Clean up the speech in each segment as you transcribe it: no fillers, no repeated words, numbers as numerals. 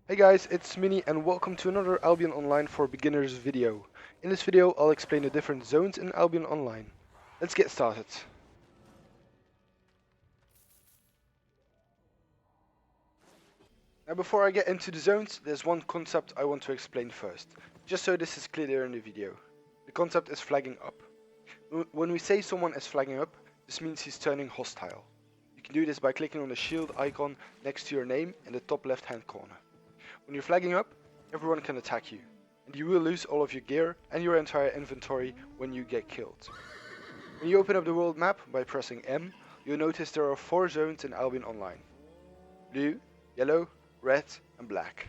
Hey guys, it's Mini and welcome to another Albion Online for Beginners video. In this video I'll explain the different zones in Albion Online. Let's get started. Now before I get into the zones, there's one concept I want to explain first, just so this is clear in the video. The concept is flagging up. When we say someone is flagging up, this means he's turning hostile. You can do this by clicking on the shield icon next to your name in the top left hand corner. When you're flagging up, everyone can attack you, and you will lose all of your gear and your entire inventory when you get killed. When you open up the world map by pressing M, you'll notice there are 4 zones in Albion Online: blue, yellow, red and black.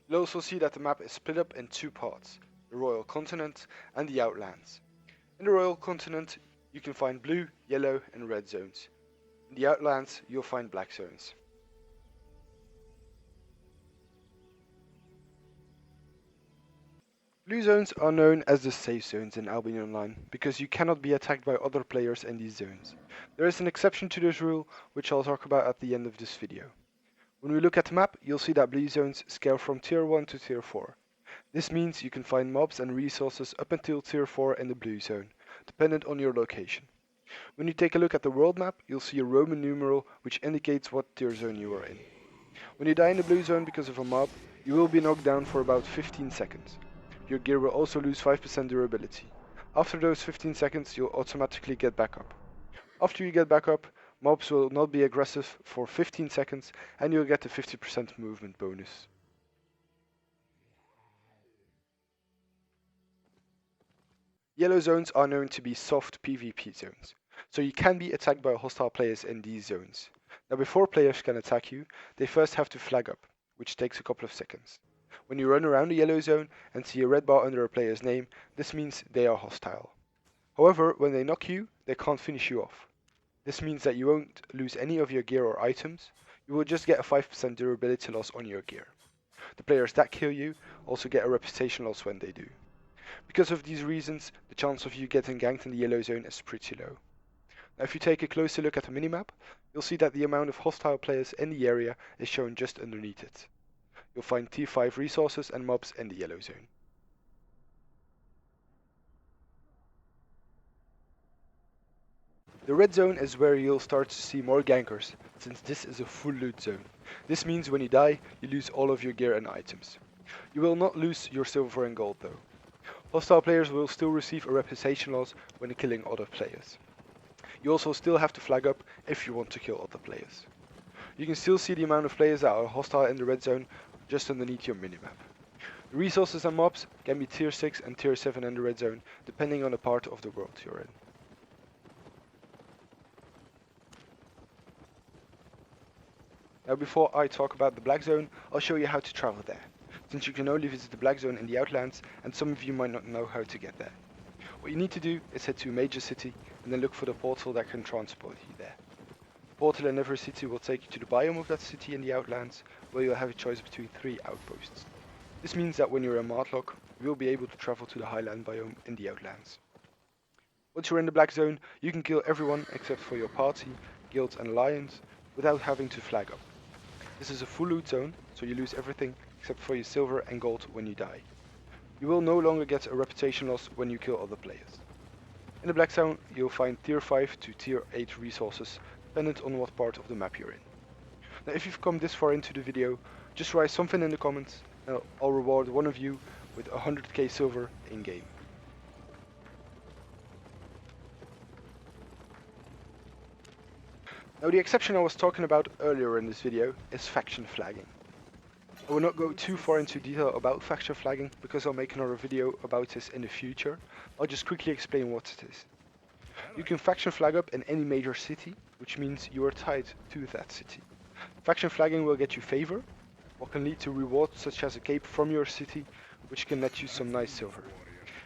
You'll also see that the map is split up in 2 parts, the Royal Continent and the Outlands. In the Royal Continent you can find blue, yellow and red zones. In the Outlands you'll find black zones. Blue zones are known as the safe zones in Albion Online because you cannot be attacked by other players in these zones. There is an exception to this rule, which I'll talk about at the end of this video. When we look at the map, you'll see that blue zones scale from tier 1 to tier 4. This means you can find mobs and resources up until tier 4 in the blue zone, dependent on your location. When you take a look at the world map, you'll see a Roman numeral which indicates what tier zone you are in. When you die in the blue zone because of a mob, you will be knocked down for about 15 seconds. Your gear will also lose 5% durability. After those 15 seconds you'll automatically get back up. After you get back up, mobs will not be aggressive for 15 seconds and you'll get the 50% movement bonus. Yellow zones are known to be soft PvP zones, so you can be attacked by hostile players in these zones. Now before players can attack you, they first have to flag up, which takes a couple of seconds. When you run around the yellow zone and see a red bar under a player's name, this means they are hostile. However, when they knock you, they can't finish you off. This means that you won't lose any of your gear or items, you will just get a 5% durability loss on your gear. The players that kill you also get a reputation loss when they do. Because of these reasons, the chance of you getting ganked in the yellow zone is pretty low. Now if you take a closer look at the minimap, you'll see that the amount of hostile players in the area is shown just underneath it. You'll find tier 5 resources and mobs in the yellow zone. The red zone is where you'll start to see more gankers, since this is a full loot zone. This means when you die, you lose all of your gear and items. You will not lose your silver and gold though. Hostile players will still receive a reputation loss when killing other players. You also still have to flag up if you want to kill other players. You can still see the amount of players that are hostile in the red zone just underneath your minimap. The resources and mobs can be tier 6 and tier 7 in the red zone, depending on the part of the world you're in. Now before I talk about the black zone, I'll show you how to travel there, since you can only visit the black zone in the Outlands and some of you might not know how to get there. What you need to do is head to a major city and then look for the portal that can transport you there. The portal in every city will take you to the biome of that city in the Outlands, where you'll have a choice between 3 outposts. This means that when you're in Martlock, you will be able to travel to the Highland biome in the Outlands. Once you're in the black zone, you can kill everyone except for your party, guilds and alliance without having to flag up. This is a full loot zone, so you lose everything except for your silver and gold when you die. You will no longer get a reputation loss when you kill other players. In the black zone, you'll find tier 5 to tier 8 resources, dependent on what part of the map you're in. Now if you've come this far into the video, just write something in the comments and I'll reward one of you with 100k silver in game. Now the exception I was talking about earlier in this video is faction flagging. I will not go too far into detail about faction flagging because I'll make another video about this in the future. I'll just quickly explain what it is. You can faction flag up in any major city, which means you are tied to that city. Faction flagging will get you favor, or can lead to rewards such as a cape from your city, which can net you some nice silver.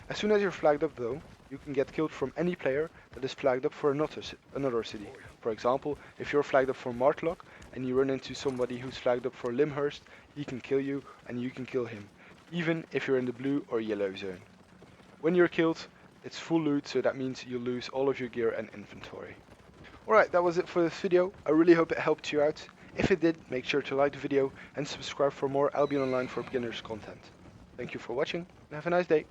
As soon as you're flagged up though, you can get killed from any player that is flagged up for another city. For example, if you're flagged up for Martlock and you run into somebody who's flagged up for Limhurst, he can kill you and you can kill him, even if you're in the blue or yellow zone. When you're killed, it's full loot, so that means you lose all of your gear and inventory. Alright, that was it for this video. I really hope it helped you out. If it did, make sure to like the video and subscribe for more Albion Online for Beginners content. Thank you for watching and have a nice day.